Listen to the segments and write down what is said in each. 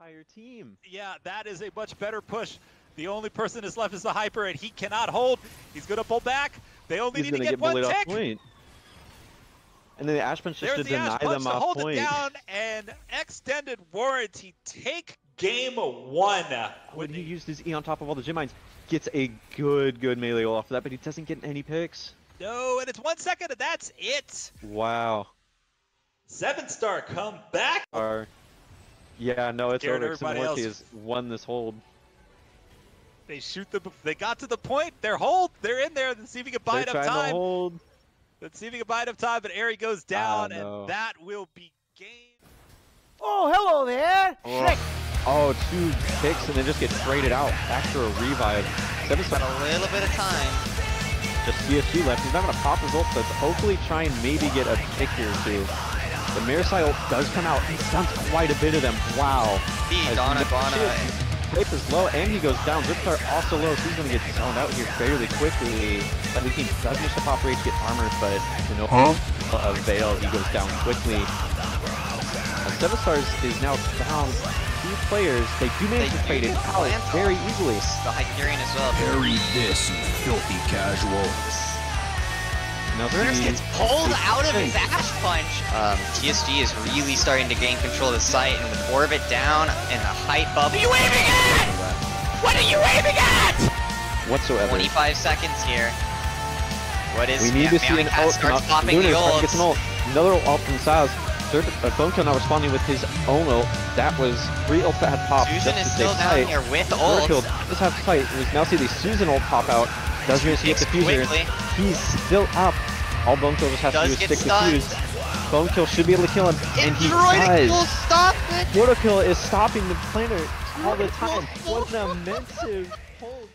entire team. Yeah, that is a much better push. The only person that's left is the Hyper, and he cannot hold. He's going to pull back. They only need to get one tick. Point. And then the Ash Punch just to deny them off hold point. It down, and extended warranty take game 1. When he used his E on top of all the gym mines, gets a good melee off of that, but he doesn't get any picks. No, and it's 1 second, and that's it. Wow. 7-star come back. Yeah, no, it's over. Simulati has won this hold. They shoot them. They got to the point. They're in there. Let's see if he can buy enough time. Hold. Let's see if he can buy enough time, but Airy goes down, and that will be game. Oh, hello there. Oh, 2 picks, and then just get traded out after a revive. 7-star. Got a little bit of time. Just CSG left. He's not going to pop his ult, but hopefully try and maybe get a pick here or two. The Marisai ult does come out. He stuns quite a bit of them. Wow. Donna. Preface is low, and he goes down. Zipstar also low, so he's going to get zoned out here fairly quickly. That team does use the pop rage to get armor, but to no avail, he goes down quickly. 7-stars is now down 2 players. They do manage to trade it out very easily. The Hyperion as well. Bury this, you filthy casual. Now Burners gets pulled out of his Ash Punch. TSG is really starting to gain control of the site, and with Orbit down and a hype up. What are you aiming at? What are you aiming at? Whatsoever. 25 seconds here. What is? We need to see an ult starts popping the ult. Gets an ult. Another ult from Saz. Bonekill now responding with his own ult. That was 3 ults that had popped. Susan is still down here with ult. Does have sight. We now see the Susan ult pop out. Does manage to get the fuser. He's still up. All Bonekill just has to do is stick the fuse. Bonekill should be able to kill him, and he does. Will stop it. Protokill is stopping the planet all the time. What an immense hold.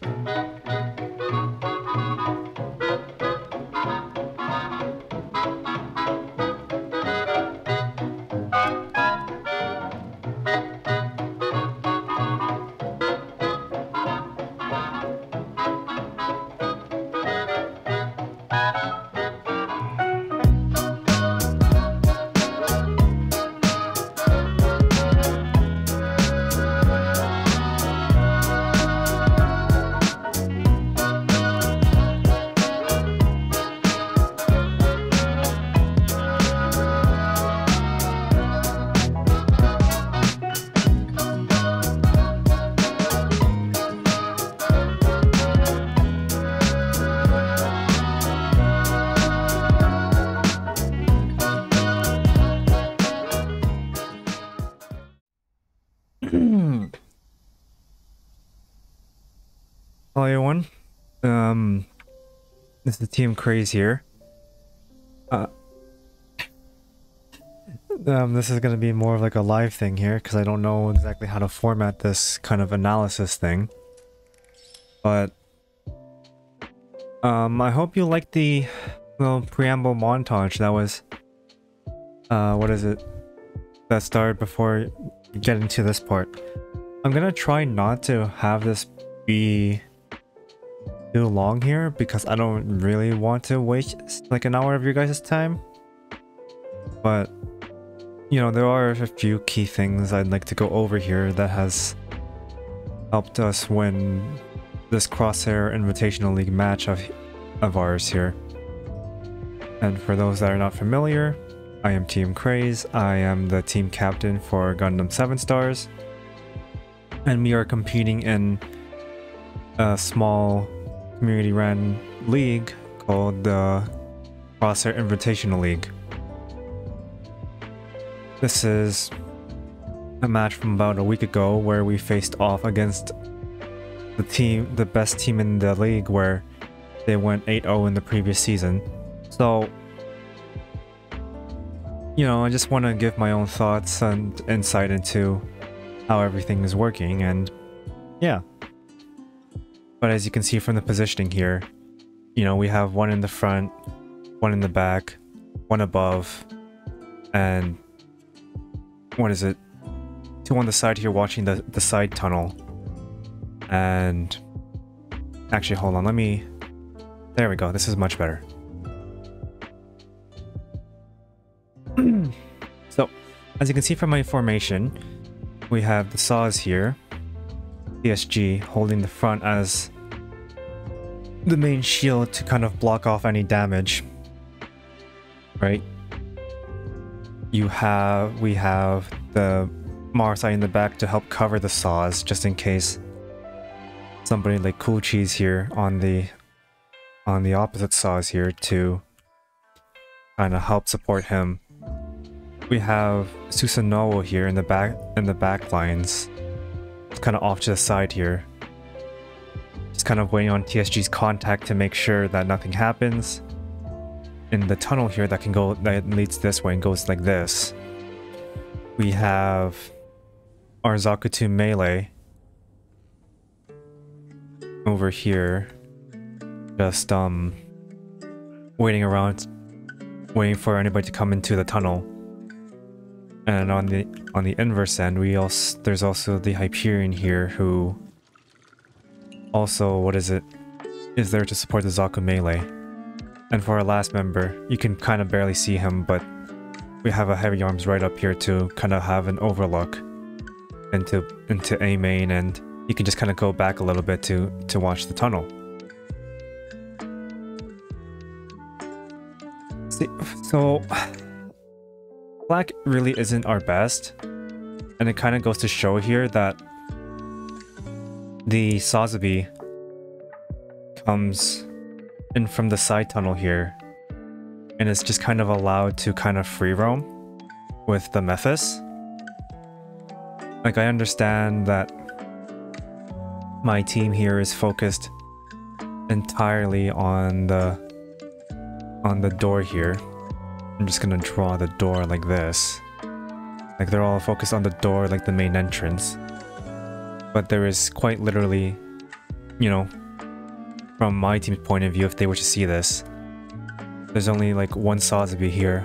Hello everyone, this is Team Craze here. This is going to be more of like a live thing here because I don't know exactly how to format this kind of analysis thing. But I hope you liked the little preamble montage that was what is it, that started before getting to this part. I'm gonna try not to have this be too long here because I don't really want to waste like an hour of your guys' time. But you know, there are a few key things I'd like to go over here that has helped us win this Crosshair Invitational League match of ours here. And for those that are not familiar, I am Team Craze. I am the team captain for Gundam 7 Stars, and we are competing in a small community-run league called the Crosshair Invitational League. This is a match from about a week ago where we faced off against the best team in the league, where they went 8-0 in the previous season. So, you know, I just want to give my own thoughts and insight into how everything is working, and yeah. But as you can see from the positioning here, you know, we have one in the front, one in the back, one above, and what is it? 2 on the side here watching the side tunnel. And actually, hold on, there we go, this is much better. So, as you can see from my formation, we have the saws here. PSG holding the front as the main shield to kind of block off any damage. Right? We have the Marseille in the back to help cover the saws just in case somebody like Cool Cheese here on the opposite saws here to kind of help support him. We have Susanoo here in the back lines, kind of off to the side here. Just kind of waiting on TSG's contact to make sure that nothing happens. In the tunnel here that leads this way and goes like this. We have our Zakuto melee over here, just waiting around, waiting for anybody to come into the tunnel. And on the inverse end, there's also the Hyperion here, who also is there to support the Zaku melee. And for our last member, you can kind of barely see him, but we have a heavy arms right up here to kind of have an overlook into A main, and you can just kind of go back a little bit to watch the tunnel. See, so Black really isn't our best, and it kind of goes to show here that the Sazabi comes in from the side tunnel here, and it's just kind of allowed to kind of free roam with the Mephis. Like, I understand that my team here is focused entirely on the door here. I'm just gonna draw the door like this. Like, they're all focused on the door, like the main entrance. But there is quite literally, you know, from my team's point of view, if they were to see this, there's only like one Sazabi here.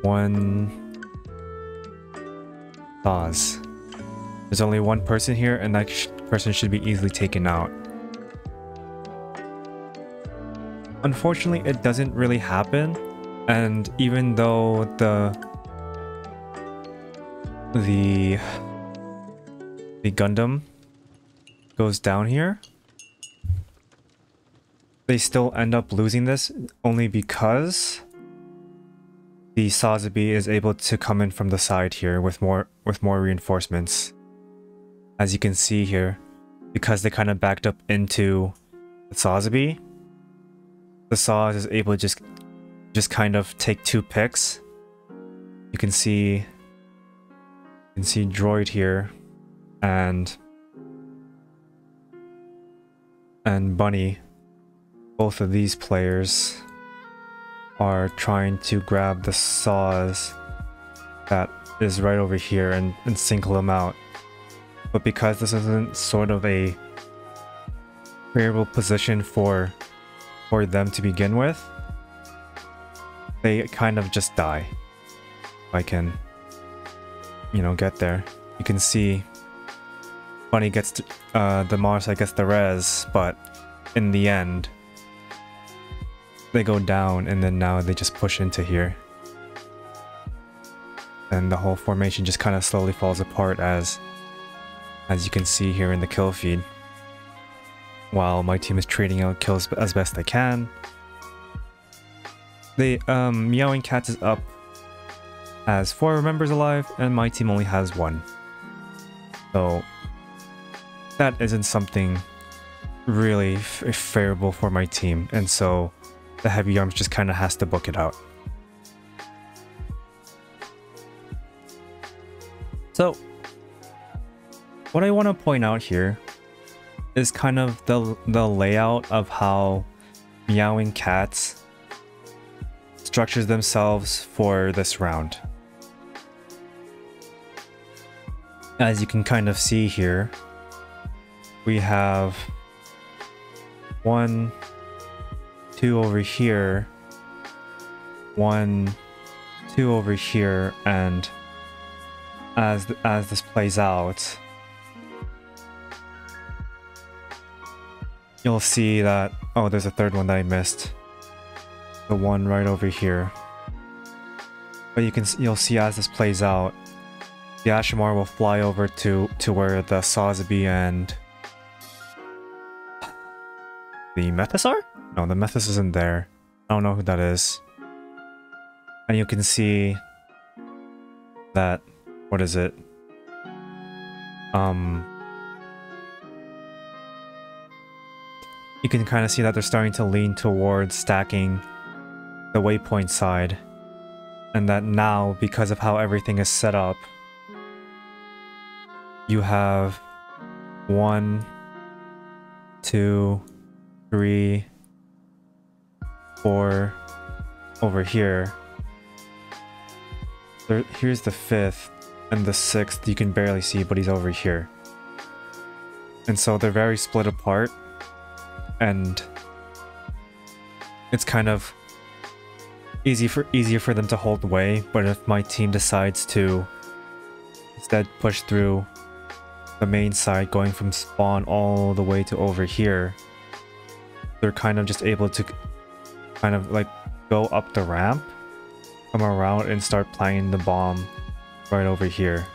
One Saz. There's only one person here, and that person should be easily taken out. Unfortunately, it doesn't really happen, and even though the Gundam goes down here, they still end up losing this only because the Sazabi is able to come in from the side here with more reinforcements. As you can see here, because they kind of backed up into the Sazabi, the Saz is able to just kind of take two picks. You can see Droid here and Bunny. Both of these players are trying to grab the Saz that is right over here and single them out. But because this isn't sort of a favorable position for them to begin with, they kind of just die. If I can, you know, get there. You can see Bunny gets the Mars, gets the res, but in the end, they go down, and then now they just push into here. And the whole formation just kind of slowly falls apart as you can see here in the kill feed. While my team is trading out kills as best they can. The Meowing Cats is up as 4 members alive, and my team only has 1. So that isn't something really favorable for my team, and so the Heavy Arms just kind of has to book it out. So what I want to point out here is kind of the layout of how Meowing Cats structures themselves for this round. As you can kind of see here, we have 1, 2 over here, 1, 2 over here, and as this plays out, you'll see that, oh, there's a third one that I missed. The one right over here. But you'll see as this plays out, the Ashimar will fly over to where the Sazabi and the Methus are? No, the Methus isn't there. I don't know who that is. And you can see that, what is it? You can kind of see that they're starting to lean towards stacking the waypoint side. And that now, because of how everything is set up, you have 1, 2, 3, 4 over here. Here's the 5th, and the 6th you can barely see, but he's over here. And so they're very split apart, and it's kind of easier for them to hold way. But if my team decides to instead push through the main side, going from spawn all the way to over here, they're kind of just able to kind of like go up the ramp, come around, and start planting the bomb right over here.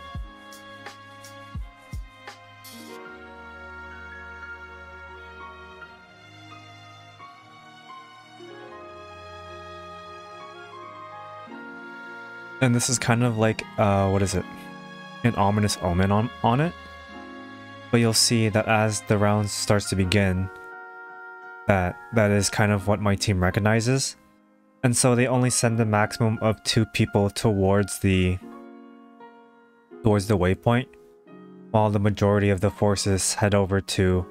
And this is kind of like, what is it? An ominous omen on it. But you'll see that as the round starts to begin, that is kind of what my team recognizes. And so they only send a maximum of 2 people towards the waypoint, while the majority of the forces head over to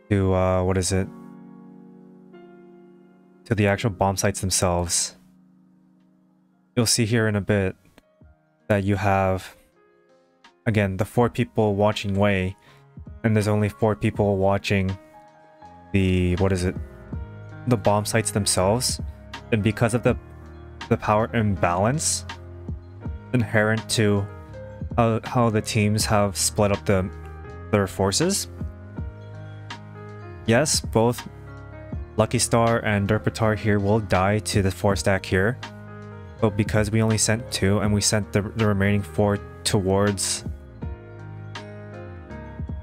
what is it? To the actual bomb sites themselves. You'll see here in a bit that you have, again, the 4 people watching way, and there's only 4 people watching the, what is it? The bomb sites themselves. And because of the power imbalance inherent to how the teams have split up their forces, yes, both Lucky Star and Derpatar here will die to the 4 stack here. But because we only sent 2 and we sent the remaining 4 towards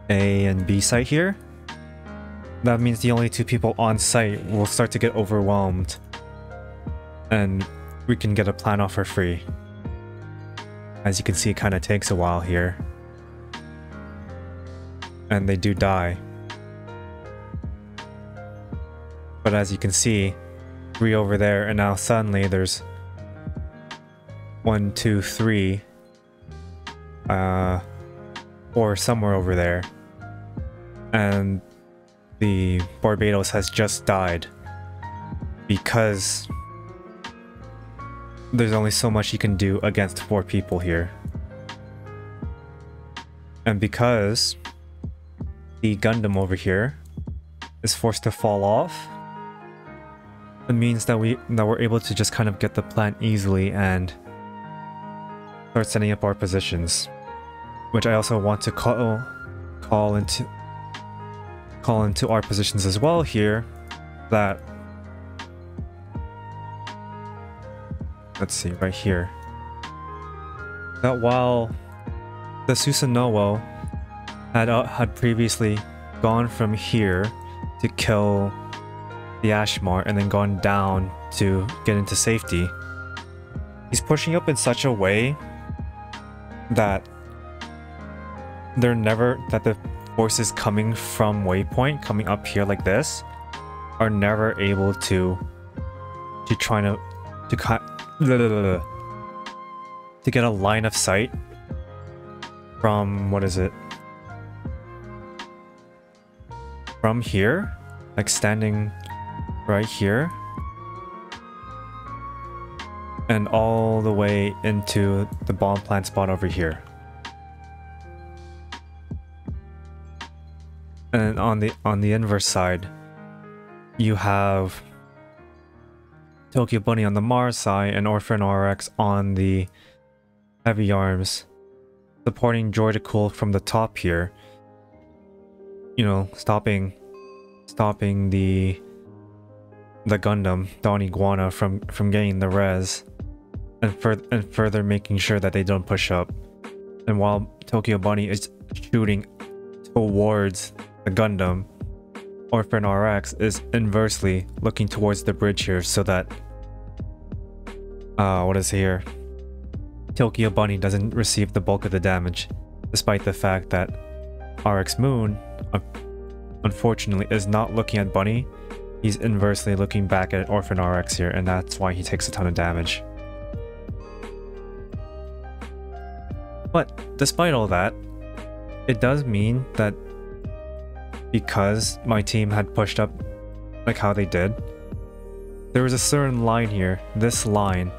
A and B site here, that means the only 2 people on site will start to get overwhelmed, and we can get a plan off for free. As you can see, it kind of takes a while here, and they do die. But as you can see, 3 over there, and now suddenly there's 1, 2, 3, 4 somewhere over there, and the Barbados has just died because there's only so much you can do against 4 people here. And because the Gundam over here is forced to fall off, it means that we're able to just kind of get the plant easily and start setting up our positions, which I also want to call into our positions as well here. That, let's see, right here, that while the Susanoo had previously gone from here to kill the Ashimar and then gone down to get into safety, he's pushing up in such a way that the forces coming from waypoint, coming up here like this, are never able to get a line of sight from, what is it, from here, like standing right here, and all the way into the bomb plant spot over here. And on the inverse side, you have Tokyo Bunny on the Mars side and Orphan RX on the heavy arms, supporting Joy to Cool from the top here. You know, stopping the Gundam Dawn Iguana from getting the res. and further making sure that they don't push up. And while Tokyo Bunny is shooting towards the Gundam, Orphan RX is inversely looking towards the bridge here so that what is here? Tokyo Bunny doesn't receive the bulk of the damage, despite the fact that RX Moon unfortunately is not looking at Bunny. He's inversely looking back at Orphan RX here, and that's why he takes a ton of damage. But despite all that, it does mean that because my team had pushed up like how they did, there was a certain line here, this line,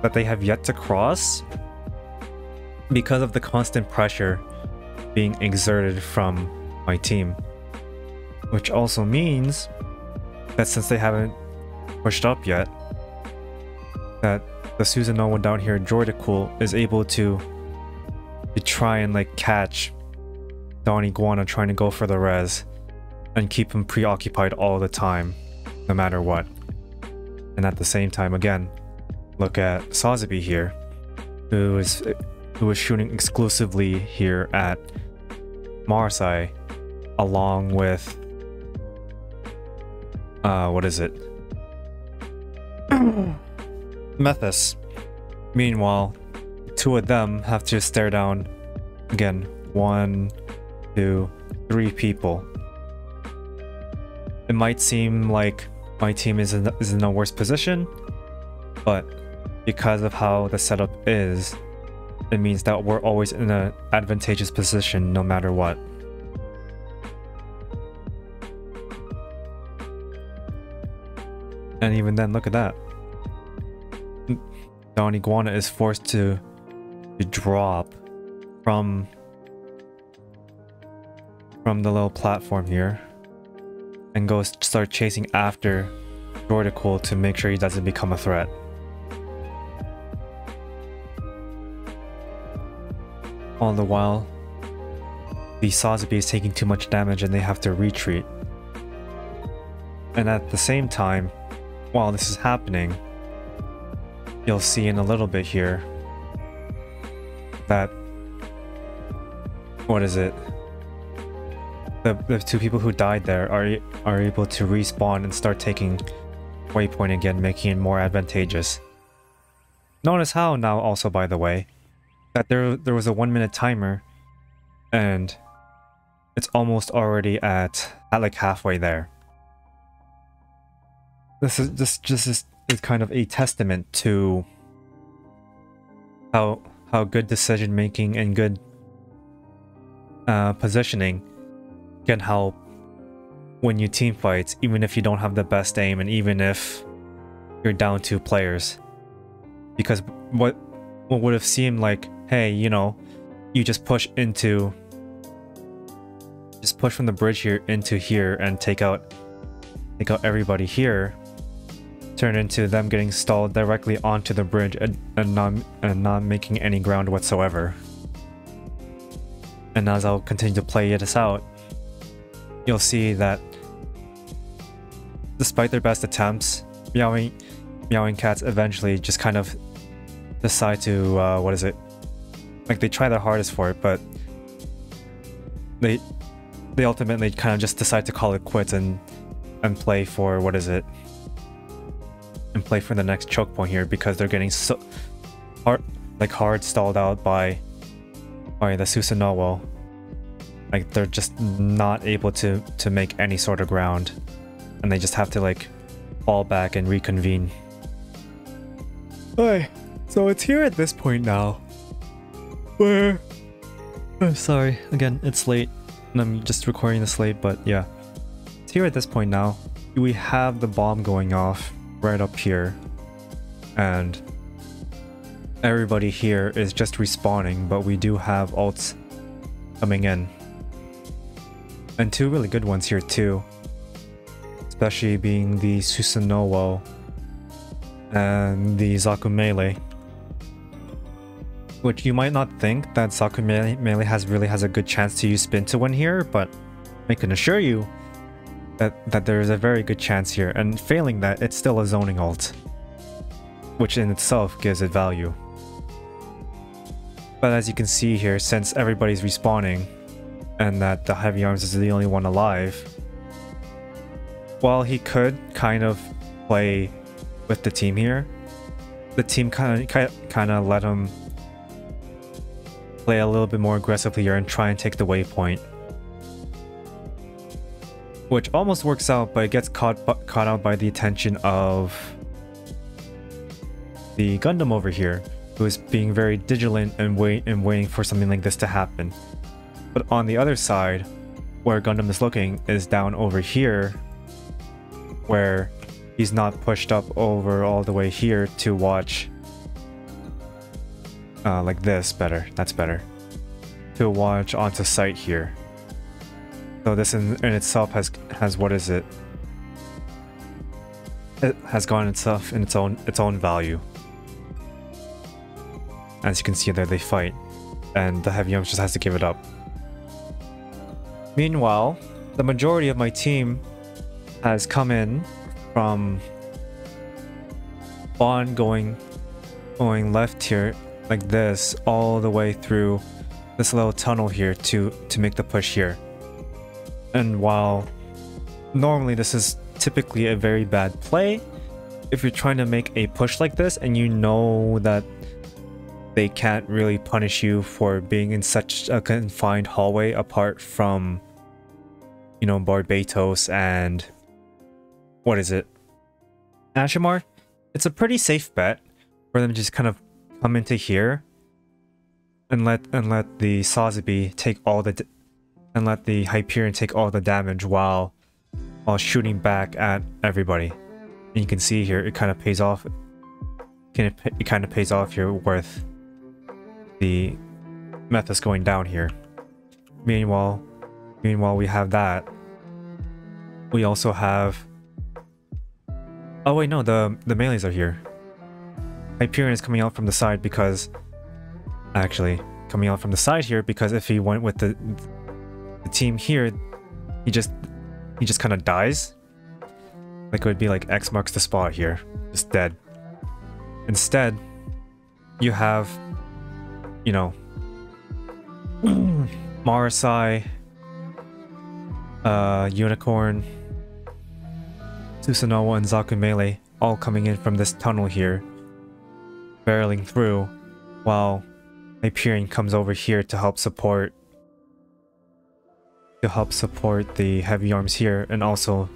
that they have yet to cross because of the constant pressure being exerted from my team. Which also means that since they haven't pushed up yet, that the Susanoo down here, Jordicool, is able to try and like catch Don Iguana trying to go for the res and keep him preoccupied all the time, no matter what. And at the same time, again, look at Sotheby here, who was shooting exclusively here at Marseille, along with what is it? Methus. Meanwhile, two of them have to stare down again. 1, 2, 3 people. It might seem like my team is in a worse position, but because of how the setup is, it means that we're always in an advantageous position no matter what. And even then, look at that. Don Iguana is forced to drop from the little platform here and go start chasing after Jordicool to make sure he doesn't become a threat. All the while, the Sotheby is taking too much damage and they have to retreat. And at the same time, while this is happening, you'll see in a little bit here that, what is it? The two people who died there are able to respawn and start taking waypoint again, making it more advantageous. Notice how now also, by the way, that there was a 1-minute timer and it's almost already at like halfway there. This is kind of a testament to how good decision making and good positioning can help when you team fights, even if you don't have the best aim and even if you're down 2 players. Because what would have seemed like, hey, you know, you just push from the bridge here into here and take out everybody here, turn into them getting stalled directly onto the bridge and not making any ground whatsoever. And as I'll continue to play this out, you'll see that despite their best attempts, Meowing Cats eventually just kind of decide to what is it? Like, they try their hardest for it, but they ultimately kind of just decide to call it quits and play for what is it? And play for the next choke point here because they're getting so hard stalled out by the Susanoo. Like, they're just not able to make any sort of ground, and they just have to like fall back and reconvene. Alright, so it's here at this point now where sorry, again, it's late and I'm just recording this late, but yeah, it's here at this point now. We have the bomb going off right up here, and everybody here is just respawning, but we do have ults coming in. And 2 really good ones here too. Especially being the Susanoo and the Zaku Melee. Which you might not think that Zaku Melee really has a good chance to use spin to win here, but I can assure you that there is a very good chance here, and failing that, it's still a zoning ult. which in itself gives it value. But as you can see here, since everybody's respawning, and that the Heavy Arms is the only one alive, while he could kind of play with the team here, the team kind of let him play a little bit more aggressively here and try and take the waypoint, which almost works out, but it gets caught out by the attention of the Gundam over here, who is being very vigilant and waiting for something like this to happen. But on the other side, where Gundam is looking, is down over here, where he's not pushed up over all the way here to watch like this. That's better, to watch onto sight here. So this in itself has what is it? It has gone itself in its own value. As you can see there, they fight, and the Heavy Arms just has to give it up. Meanwhile, the majority of my team has come in from Bond going left here like this, all the way through this little tunnel here to make the push here. And while normally this is typically a very bad play, if you're trying to make a push like this and you know that they can't really punish you for being in such a confined hallway apart from, you know, Barbatos and what is it, Ashimar, it's a pretty safe bet for them to just kind of come into here and let the Sazabi take all the and let the Hyperion take all the damage while shooting back at everybody. And you can see here it kind of pays off. It kind of pays off here with the Methus going down here. Meanwhile we have that. We also have. Oh wait, no, the melees are here. Hyperion is coming out from the side because, actually, coming out from the side here because if he went with the team here, he just kind of dies. Like it would be like X marks the spot here, just dead. Instead, you have, you know, Marasai, Unicorn, Susanoo, and Zaku Melee all coming in from this tunnel here, barreling through, while Hyperion comes over here to help support the Heavy Arms here, and also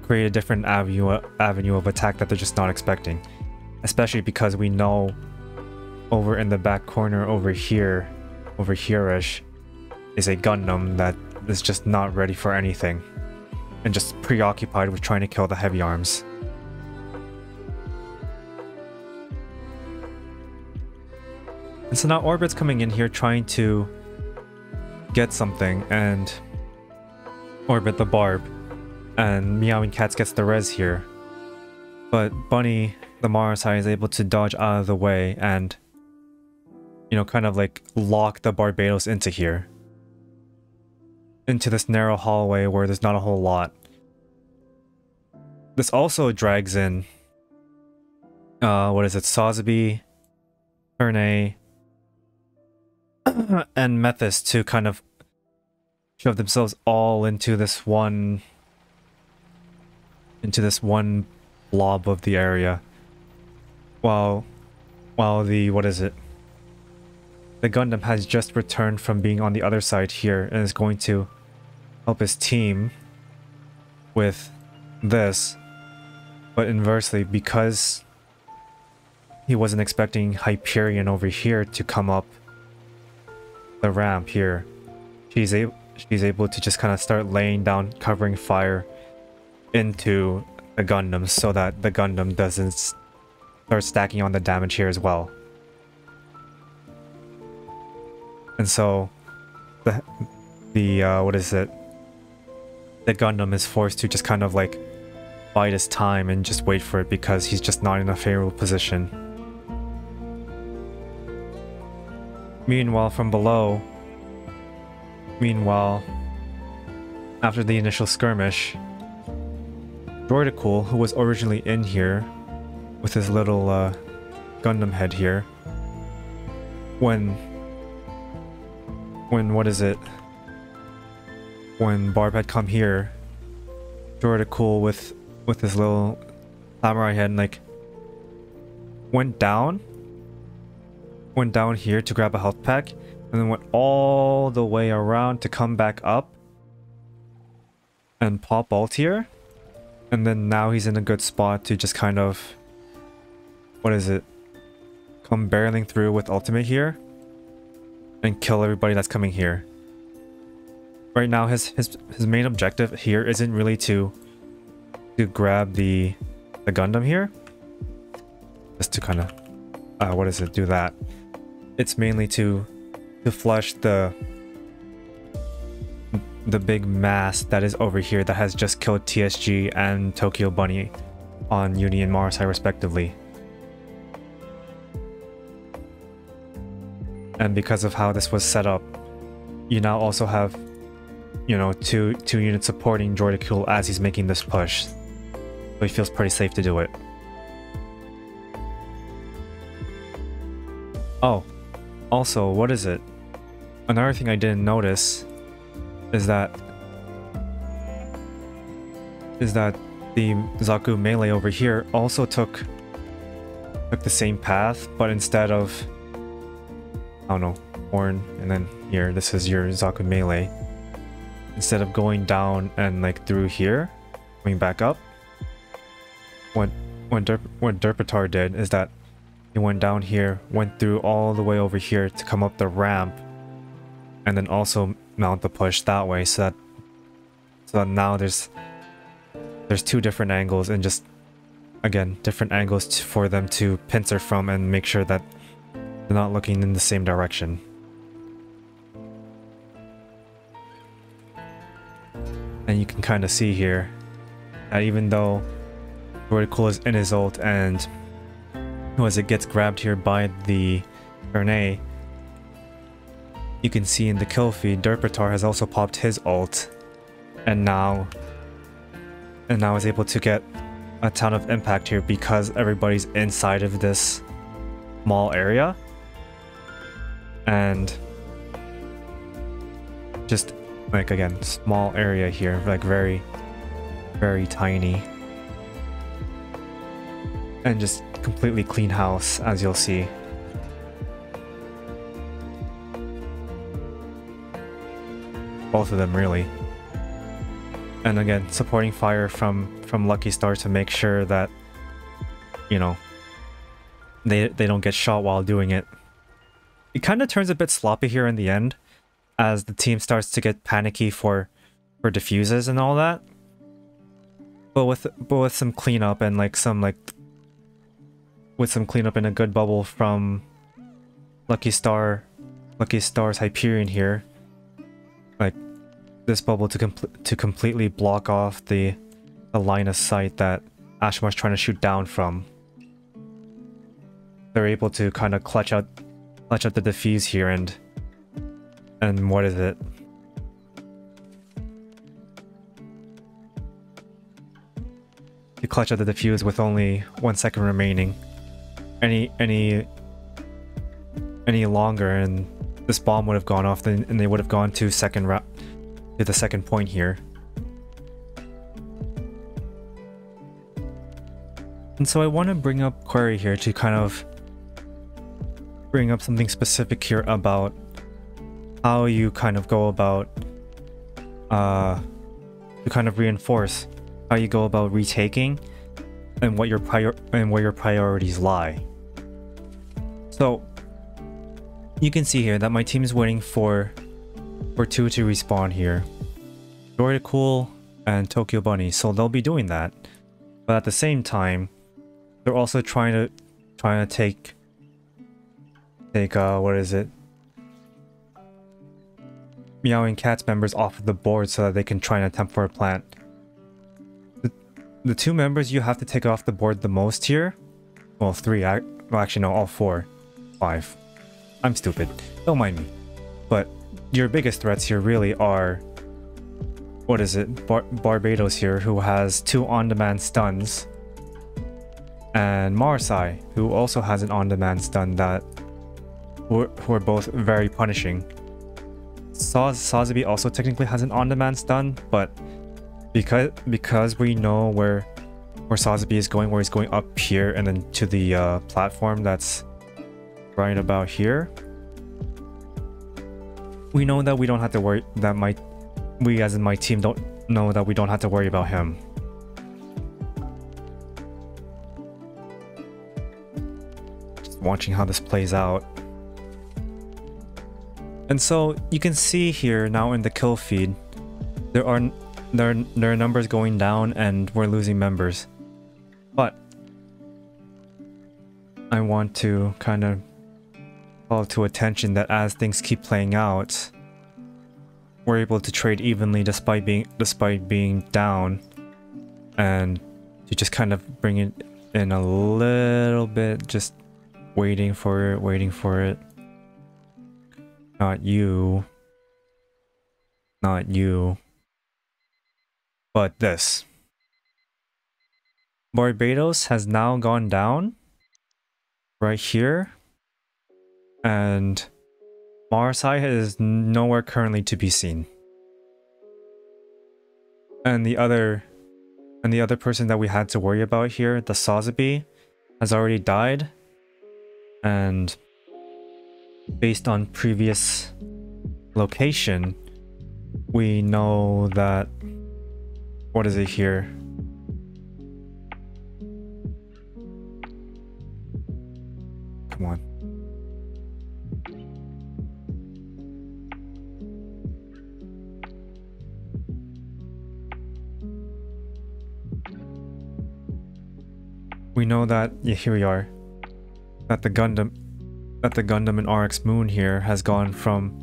create a different avenue of attack that they're just not expecting. Especially because we know over in the back corner over here-ish, is a Gundam that is just not ready for anything and just preoccupied with trying to kill the Heavy Arms. And so now Orbit's coming in here trying to get something, and Orbit the Barb, and Meowing Cats gets the res here. But Bunny, the Marasai, is able to dodge out of the way and, you know, kind of like lock the Barbatos into here. Into this narrow hallway where there's not a whole lot. This also drags in, what is it, Sazabi, Turne, and Methus to kind of shove themselves all into this one blob of the area, while the the Gundam has just returned from being on the other side here and is going to help his team with this. But inversely, because he wasn't expecting Hyperion over here to come up the ramp here, she's able to just kind of start laying down covering fire into the Gundam so that the Gundam doesn't start stacking on the damage here as well. And so the Gundam is forced to just kind of like bide his time and just wait for it because he's just not in a favorable position. Meanwhile, from below, after the initial skirmish, Droidical, who was originally in here, little Gundam head here. When what is it? When Barb had come here, Cool with his little samurai head, like went down here to grab a health pack, and then went all the way around to come back up and pop ult here. And then now he's in a good spot to just kind of, what is it, come barreling through with ultimate here and kill everybody that's coming here. Right now his main objective here isn't really to grab the Gundam here, just to kind of what is it, do that. It's mainly to flush the big mass that is over here that has just killed TSG and Tokyo Bunny on Uni and Marsai respectively. And because of how this was set up, you now also have, you know, two units supporting Cool as he's making this push. So he feels pretty safe to do it. Oh, also, what is it? Another thing I didn't notice is that the Zaku melee over here also took the same path, but instead of, I don't know, horn, and then here, this is your Zaku melee. Instead of going down and like through here, going back up, what Derpitar did is that he went down here, went through all the way over here to come up the ramp, and then also mount the push that way, so that now there's two different angles, and just again different angles for them to pincer from and make sure that they're not looking in the same direction. And you can kind of see here that even though Cool is in his ult and as it gets grabbed here by the grenade, you can see in the kill feed Derpitar has also popped his ult, and now is able to get a ton of impact here because everybody's inside of this small area, and just like again small area here, like very tiny, and just completely clean house, as you'll see. Both of them really. And again, supporting fire from Lucky Star to make sure that, you know, they don't get shot while doing it. It kind of turns a bit sloppy here in the end as the team starts to get panicky for defuses and all that. But with some cleanup and with some cleanup and a good bubble from Lucky Star's Hyperion here, like this bubble to completely block off the line of sight that Ashimar's trying to shoot down from. They're able to kind of clutch out the defuse here, and what is it? You clutch out the defuse with only 1 second remaining. Any longer and this bomb would have gone off, and they would have gone to the second point here. And so I want to bring up Query here to kind of bring up something specific here about how you kind of go about to kind of reinforce how you go about retaking and what where your priorities lie. So you can see here that my team is waiting for two to respawn here, Cool and Tokyo Bunny, so they'll be doing that. But at the same time, they're also trying to take what is it? Meowing Cats members off of the board so that they can try and attempt for a plant. The two members you have to take off the board the most here, well, three, well actually no, all four, 5. I'm stupid, don't mind me. But your biggest threats here really are, what is it, Barbados here, who has 2 on-demand stuns, and Marasai, who also has an on-demand stun that who are both very punishing. Sazabi also technically has an on-demand stun, but because we know where Sazabi is going, where he's going up here and then to the platform that's right about here, we know that we don't have to worry, that we as in my team don't know that we don't have to worry about him. Just watching how this plays out. And so you can see here now in the kill feed, there are numbers going down and we're losing members. But I want to kind of call to attention that as things keep playing out, we're able to trade evenly despite being down, and to just kind of bring it in a little bit, just waiting for it. Not you, but this. Barbados has now gone down right here, and Marasai is nowhere currently to be seen. And the other person that we had to worry about here, the Sazabi, has already died. And based on previous location, we know that, what is it here? Come on. We know that, yeah, here we are, that the Gundam in RX Moon here has gone from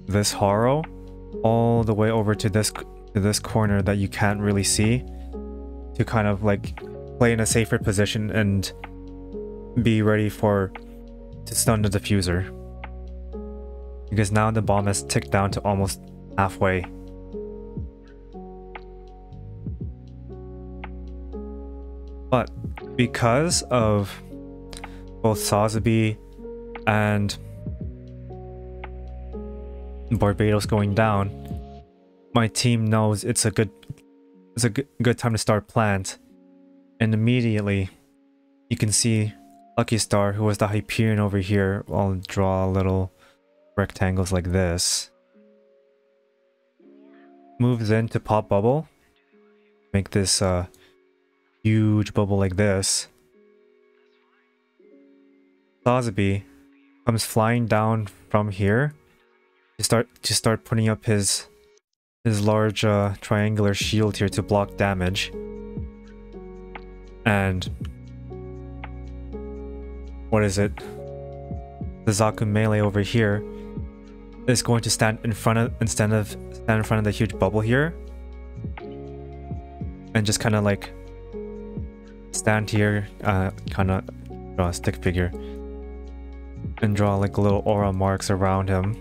this Haro all the way over to this corner that you can't really see, to kind of like play in a safer position and be ready to stun the diffuser, because now the bomb has ticked down to almost halfway. But because of both Sazabi and Barbados going down, my team knows it's a good time to start plant. And immediately you can see Lucky Star, who was the Hyperion over here. I'll draw little rectangles like this. Moves in to pop bubble, make this huge bubble like this. Sazabi comes flying down from here to start putting up his large triangular shield here to block damage. And what is it? The Zaku melee over here is going to stand in front of the huge bubble here, and just kind of like stand here, kind of draw a stick figure and draw like little aura marks around him,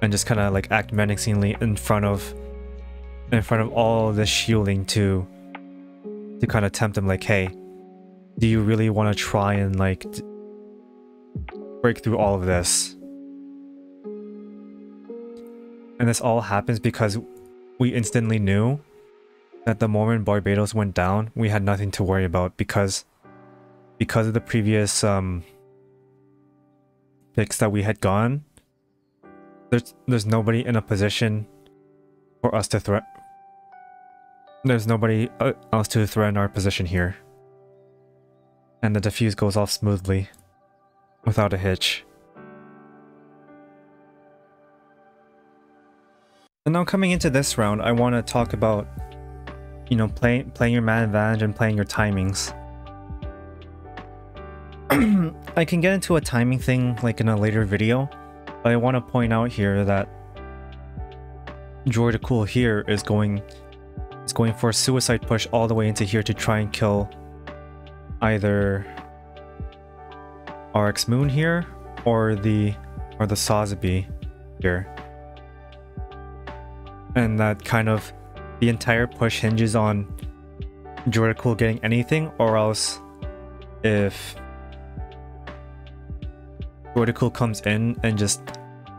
and just kind of like act menacingly in front of all this shielding to kind of tempt him, like, hey, do you really want to try and like break through all of this? And this all happens because we instantly knew that the moment Barbados went down, we had nothing to worry about, because of the previous picks that we had gone. There's nobody in a position for us to threat. There's nobody else to threaten our position here. And the defuse goes off smoothly, without a hitch. And now coming into this round, I want to talk about, you know, playing your man advantage and playing your timings. I can get into a timing thing like in a later video, but I want to point out here that Joy the Cool here is going for a suicide push all the way into here to try and kill either RX Moon here or the Sazabi here. And that kind of, the entire push hinges on Jordicool getting anything, or else if Jordicool comes in and just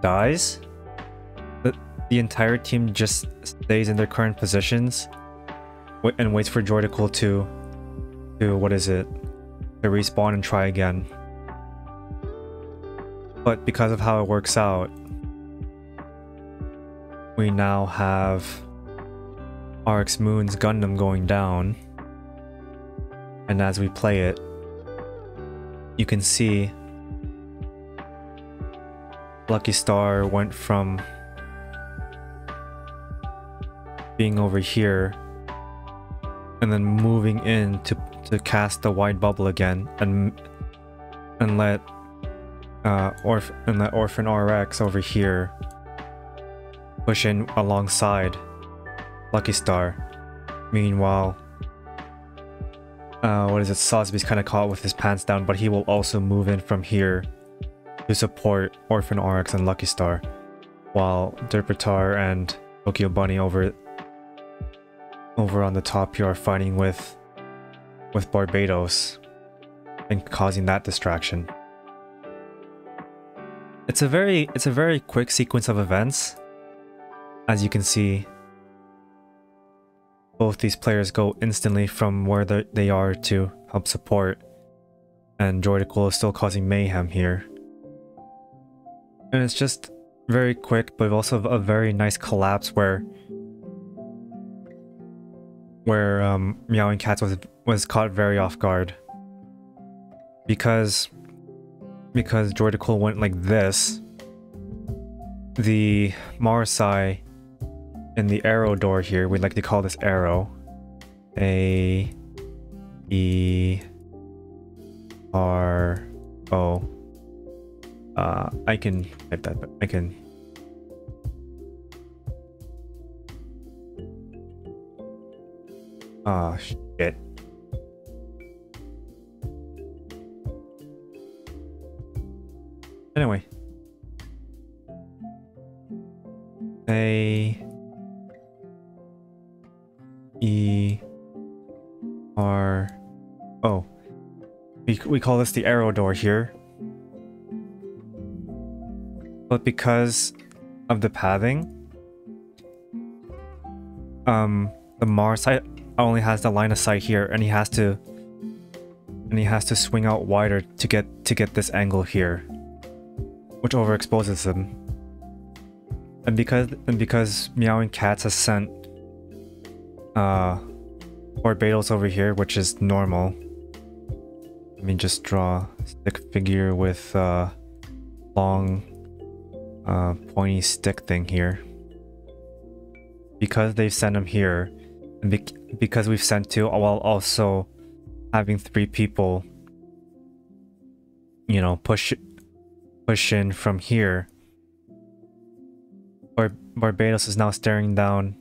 dies, the entire team just stays in their current positions and waits for Jordicool to what is it? To respawn and try again. But because of how it works out, we now have RX Moon's Gundam going down. And as we play it, you can see Lucky Star went from being over here and then moving in to cast the wide bubble again and let Orphan RX over here push in alongside Lucky Star. Meanwhile, what is it? Sosby's kind of caught with his pants down, but he will also move in from here to support Orphan RX and Lucky Star, while Derpitar and Tokyo Bunny over on the top here are fighting with Barbados and causing that distraction. It's a very quick sequence of events. As you can see, both these players go instantly from where they are to help support, and Jordicool is still causing mayhem here. And it's just very quick, but also a very nice collapse where Meowing Cats was caught very off guard. Because Jordicool went like this, the Marsai in the arrow door here, we'd like to call this arrow A E R O. I can type that, but I can. Ah, shit. Anyway. A E R O. We call this the arrow door here. But because of the pathing, the Mars side only has the line of sight here, and he has to swing out wider to get this angle here, which overexposes him. And because Meowing Cats has sent Barbados over here, which is normal. Let me just draw a stick figure with long pointy stick thing here. Because they've sent him here, and because we've sent two, while also having 3 people, you know, push in from here, Barbados is now staring down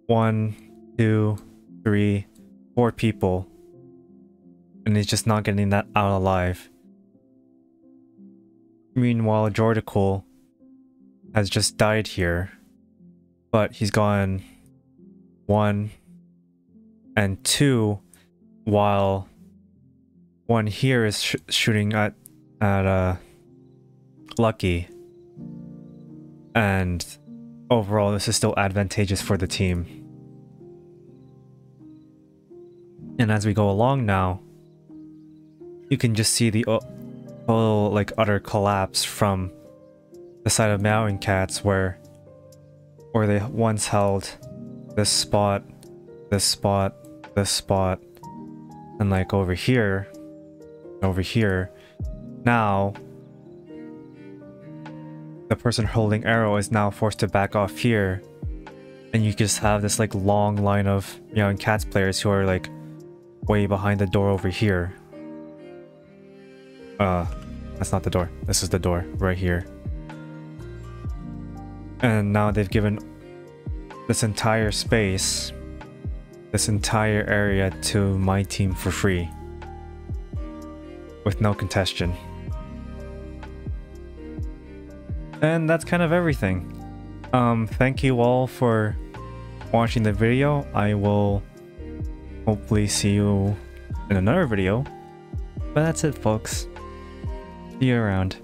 1, 2, 3, 4 people, and he's just not getting that out alive. Meanwhile, Jordicool has just died here, but he's gone 1 and 2, while 1 here is shooting at Lucky. And overall, this is still advantageous for the team. And as we go along now, you can just see the total, like, utter collapse from the side of Meowing Cats, where they once held this spot, this spot, this spot, and like over here. Now, the person holding arrow is now forced to back off here, and you just have this like long line of Meowing Cats players who are like way behind the door over here. That's not the door. This is the door right here. And now they've given this entire space, this entire area to my team for free, with no contestation. And that's kind of everything. Thank you all for watching the video. I will hopefully see you in another video. But that's it, folks. See you around.